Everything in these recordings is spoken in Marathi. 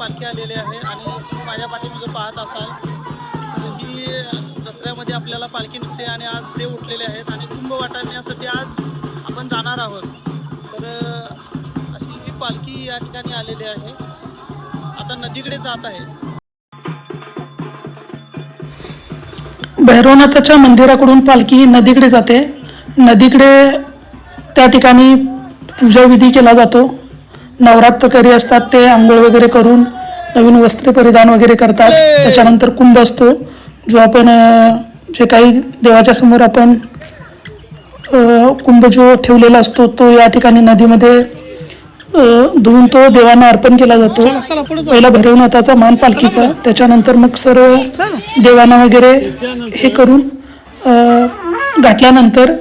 पालखी आलेली आहे आणि तुम्ही माझ्या पाठीमागे पाहत असाल तर ही दसऱ्यामध्ये आपल्याला पालखी निघते आणि आज ते उठलेले आहेत आणि कुंभ वाटाण्यासाठी आज आपण जाणार आहोत. तर अशी ही पालखी या ठिकाणी आलेली आहे, आता नदीकडे जात आहे. भैरवनाथाच्या मंदिराकडून पालखी नदीकडे जाते. नदीकडे त्या ठिकाणी पूजाविधी केला जातो. नवरात्रकरी असतात ते आंघोळ वगैरे करून नवीन वस्त्र परिधान वगैरे करतात. त्याच्यानंतर कुंभ असतो जो आपण जे काही देवाच्या समोर आपण कुंभ जो ठेवलेला असतो तो या ठिकाणी नदीमध्ये धुवून तो देवांना अर्पण केला जातो. पहिला भैरवनाथाचा मान पालखीचा, त्याच्यानंतर मग सर्व देवांना वगैरे हे करून घातल्यानंतर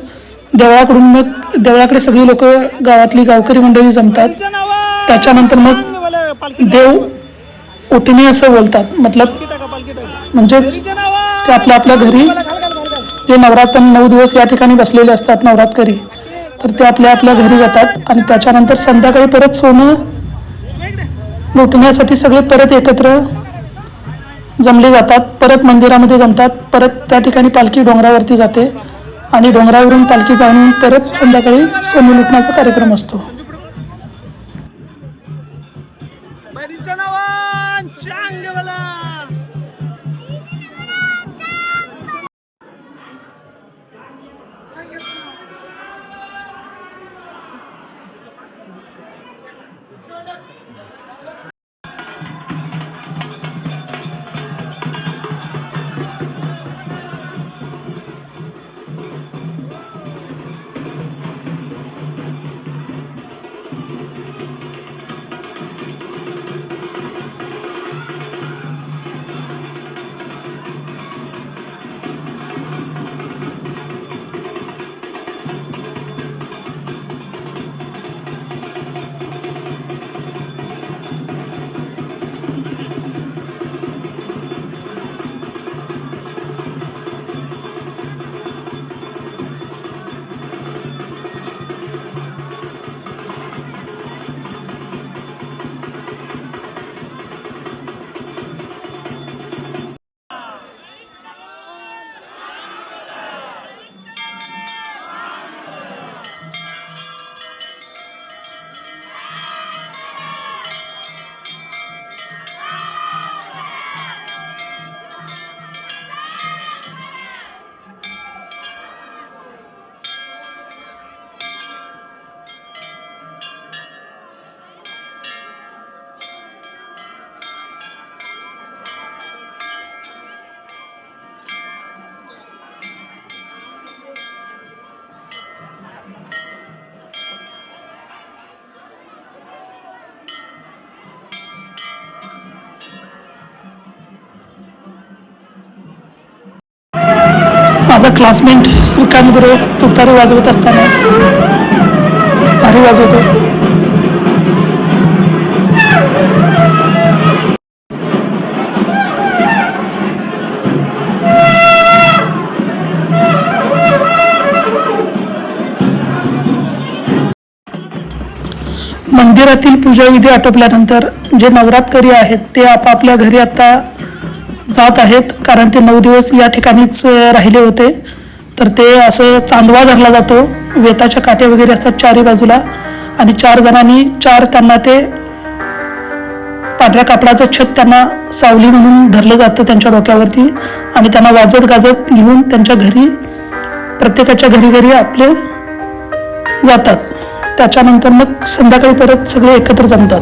देवळाकडून मग देवळाकडे सगळी लोक गावातली गावकरी मंडळी जमतात. त्याच्यानंतर मग देव उठणे असं बोलतात, मतलब म्हणजेच ते आपल्या आपल्या घरी जे नवरात्र 9 दिवस या ठिकाणी बसलेले असतात नवरात्रकरी, तर ते आपल्या आपल्या घरी जातात आणि त्याच्यानंतर संध्याकाळी परत सोनं लुटण्यासाठी सगळे परत एकत्र जमले जातात. परत मंदिरामध्ये जमतात. परत त्या ठिकाणी पालखी डोंगरावरती जाते आणि डोंगरावरून पालखी जाऊन परत संध्याकाळी सोनं लुटण्याचा कार्यक्रम असतो. माझा क्लासमेट श्रीकांत गुरु तुतारी वाजवत असताना भारी वाजवतो. मंदिरातील पूजाविधी आटोपल्यानंतर जे नवरात्रकरी आहेत ते आपापल्या घरी आता जात आहेत, कारण ते 9 दिवस या ठिकाणीच राहिले होते. तर ते असं चांदवा धरला जातो, वेताच्या काठ्या वगैरे असतात चारी बाजूला आणि 4 जणांनी त्यांना ते पांढऱ्या कापडाचं छत त्यांना सावली म्हणून धरलं जातं त्यांच्या डोक्यावरती आणि त्यांना वाजत गाजत घेऊन त्यांच्या घरी प्रत्येकाच्या घरी घरी आपले जातात. त्याच्यानंतर मग संध्याकाळी परत सगळे एकत्र जमतात.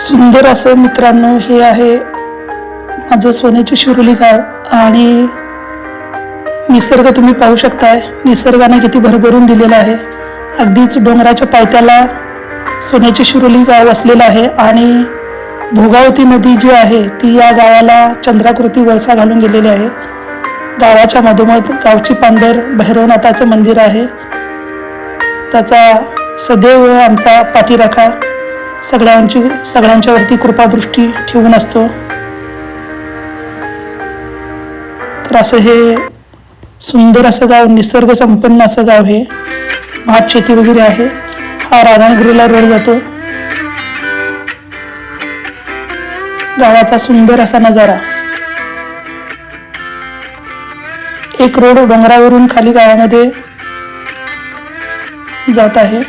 सुंदर असं मित्रांनो हे आहे माझं सोन्याची शिरोली गाव आणि निसर्ग तुम्ही पाहू शकताय. निसर्गाने किती भरभरून दिलेला आहे. अगदीच डोंगराच्या पायथ्याला सोन्याची शिरोली गाव वसलेलं आहे आणि भोगावती नदी जी आहे ती या गावाला चंद्राकृती वळसा घालून गेलेली आहे. गावाच्या मधोमध गावची पांढर भैरवनाथाचं मंदिर आहे. त्याचा सदैव आमचा पाठीराखा सगळ्यांच्यावरती कृपादृष्टी ठेवून असतो. तर असं हे सुंदर असं गाव, निसर्ग संपन्न असं गाव हे. भात शेती वगैरे आहे. हा राधानगरीला रोड जातो. गावाचा सुंदर असा नजारा. एक रोड डोंगरावरून खाली गावामध्ये जात आहे.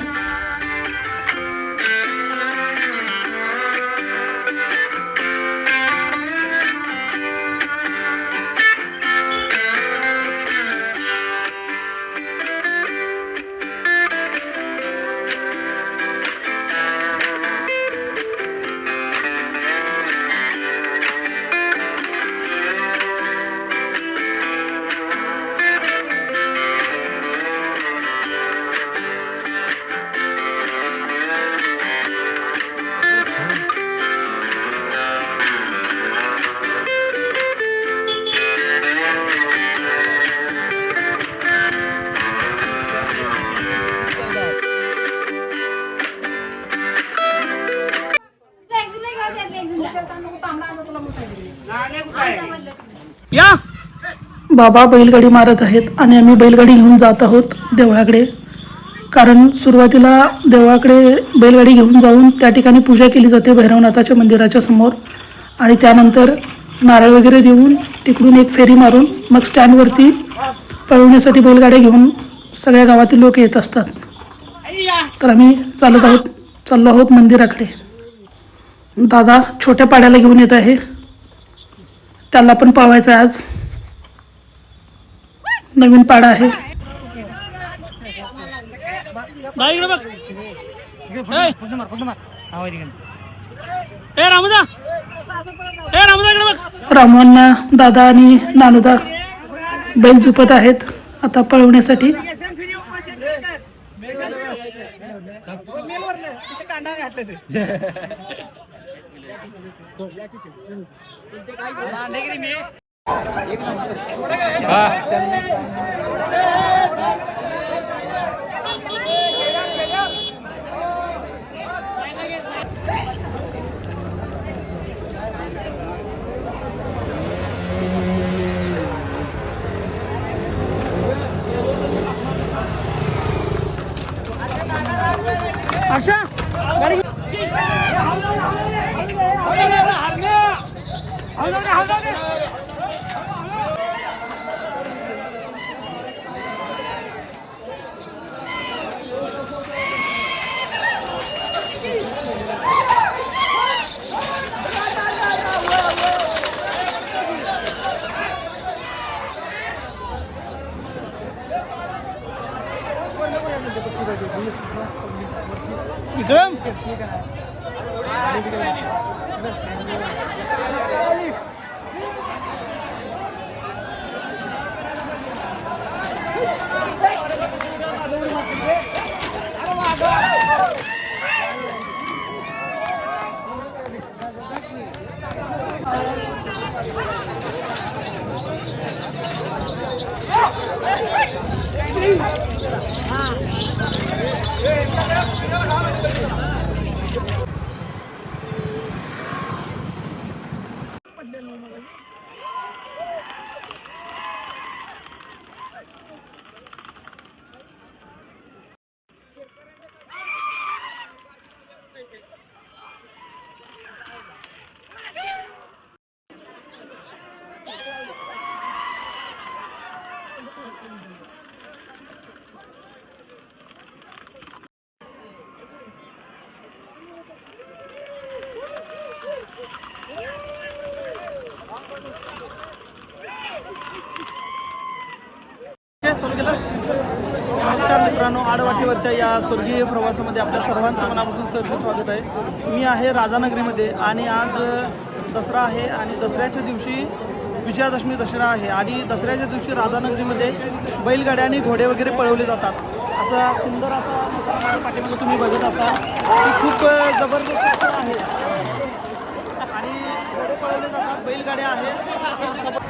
या बाबा बैलगाडी मारत आहेत आणि आम्ही बैलगाडी घेऊन जात आहोत देवळाकडे. कारण सुरुवातीला देवळाकडे बैलगाडी घेऊन जाऊन त्या ठिकाणी पूजा केली जाते भैरवनाथाच्या मंदिराच्या समोर. आणि त्यानंतर नारळ वगैरे देऊन तिकडून एक फेरी मारून मग स्टँडवरती पळवण्यासाठी बैलगाड्या घेऊन सगळ्या गावातील लोक येत असतात. तर आम्ही चाललो आहोत मंदिराकडे. दादा छोट्या पाड्याला घेऊन येत आहे. त्याला पण पळवायचं आहे आज. नवीन पाडा आहे. इकडे बघ. ए रामदा, ए रामदा इकडे बघ. रामण्णा दादा आणि नानुदा बैल झुपत आहेत आता पळवण्यासाठी. अक्षा गाडी विक्रम नमस्कार मित्रांनो, आडवाटीवरच्या या स्वर्गीय प्रवासामध्ये आपल्या सर्वांचं मनापासून सहर्ष स्वागत आहे. मी आहे राधानगरीमध्ये आणि आज दसरा आहे आणि दसऱ्याच्या दिवशी विजयादशमी दसरा आहे आणि दसऱ्याच्या दिवशी राधानगरीमध्ये बैलगाड्या आणि घोडे वगैरे पळवले जातात. असा सुंदर असा पाठीमागे तुम्ही बघत असाल की खूप जबरदस्त आहे आणि घोडे पळवले जातात, बैलगाड्या आहेत.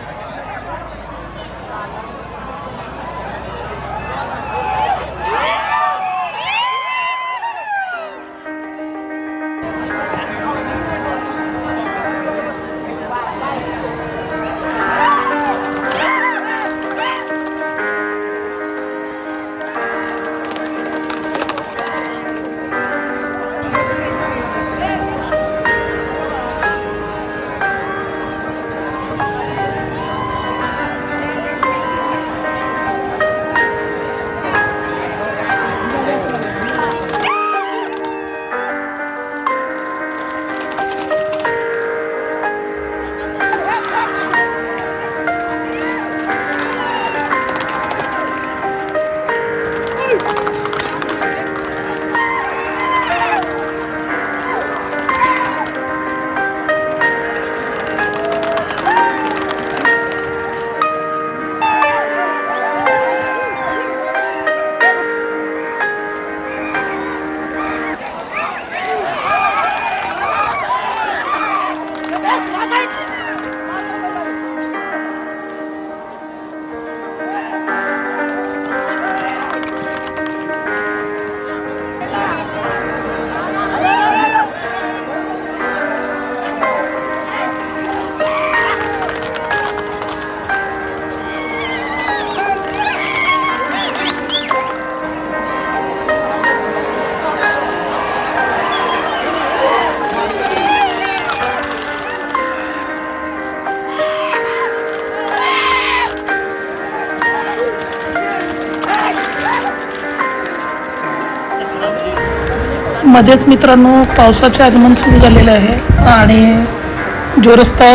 मध्येच मित्रांनो पावसाचे आगमन सुरू झालेले आहे आणि जो रस्ता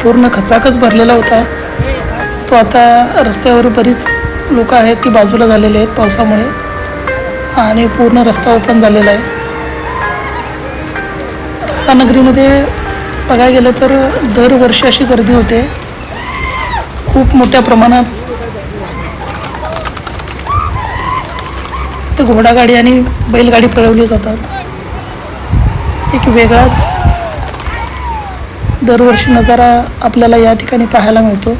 पूर्ण खचाखच भरलेला होता तो आता रस्त्यावर बरीच लोक आहेत ती बाजूला झालेली आहेत पावसामुळे आणि पूर्ण रस्ता ओपन झालेला आहे. राधानगरीमध्ये बघायला गेलं तर दरवर्षी अशी गर्दी होते खूप मोठ्या प्रमाणात. तर घोडागाडी आणि बैलगाडी पळवली जातात. एक वेगळाच दरवर्षी नजारा आपल्याला या ठिकाणी पाहायला मिळतो.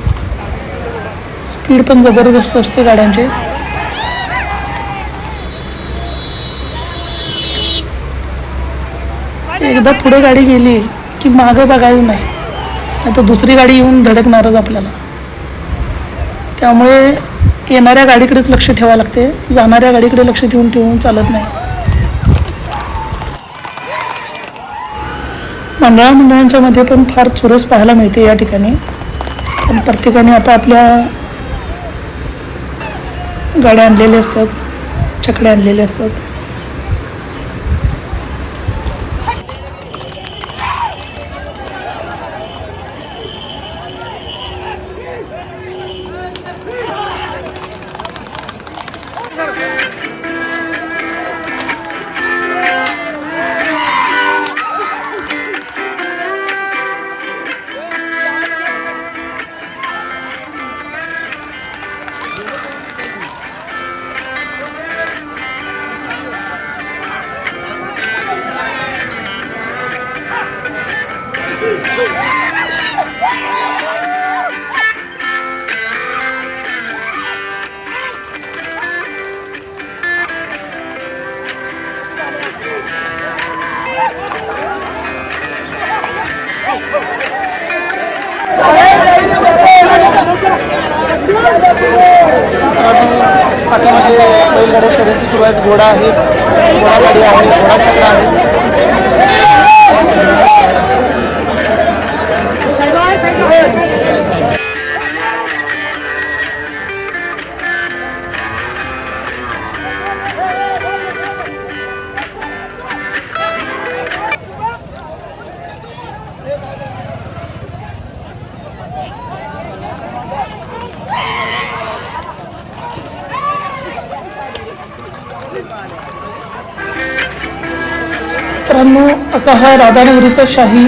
स्पीड पण जबरदस्त असते गाड्यांची. एकदा पुढे गाडी गेली की मागं बघायचं नाही, आता दुसरी गाडी येऊन धडकणारच आपल्याला. त्यामुळे येणाऱ्या गाडीकडेच लक्ष ठेवावं लागते, जाणाऱ्या गाडीकडे लक्ष ठेवून चालत नाही. मंडळांच्या मध्ये पण फार चुरस पाहायला मिळते या ठिकाणी. पण प्रत्येकाने आपापल्या गाड्या आणलेल्या असतात, छकड्या आणलेले असतात. पाठीमागे बैलगाड्या शर्यती सुरू आहेत. घोडा आहे, घोडागाडी आहे, घोडा चक्र आहे. मित्रांनो, असा हा राधानगरीचा शाही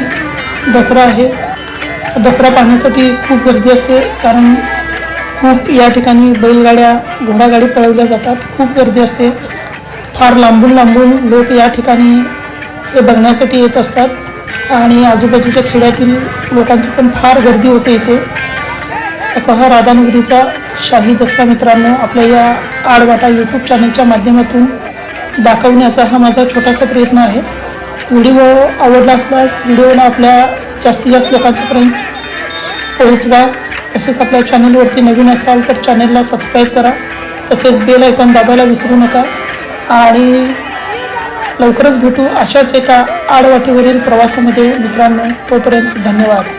दसरा आहे. दसरा पाहण्यासाठी खूप गर्दी असते, कारण खूप या ठिकाणी बैलगाड्या घोडागाडी पळवल्या जातात. खूप गर्दी असते. फार लांबून लांबून लोक या ठिकाणी हे बघण्यासाठी येत असतात आणि आजूबाजूच्या खेड्यातील लोकांची पण फार गर्दी होते इथे. असा हा राधानगरीचा शाही दसरा मित्रांनो आपल्या या आडवाटा यूट्यूब चॅनलच्या माध्यमातून दाखवण्याचा हा माझा छोटासा प्रयत्न आहे. व्हिडिओ आवडला असल्यास व्हिडिओला आपल्या जास्तीत जास्त लोकांपर्यंत पोहोचवा. तसेच आपल्या चॅनलवरती नवीन असाल तर चॅनलला सबस्क्राईब करा. तसेच बेल आयकॉन दाबायला विसरू नका. आणि लवकरच भेटू अशाच एका आडवाटेवरील प्रवासामध्ये मित्रांनो. तोपर्यंत धन्यवाद.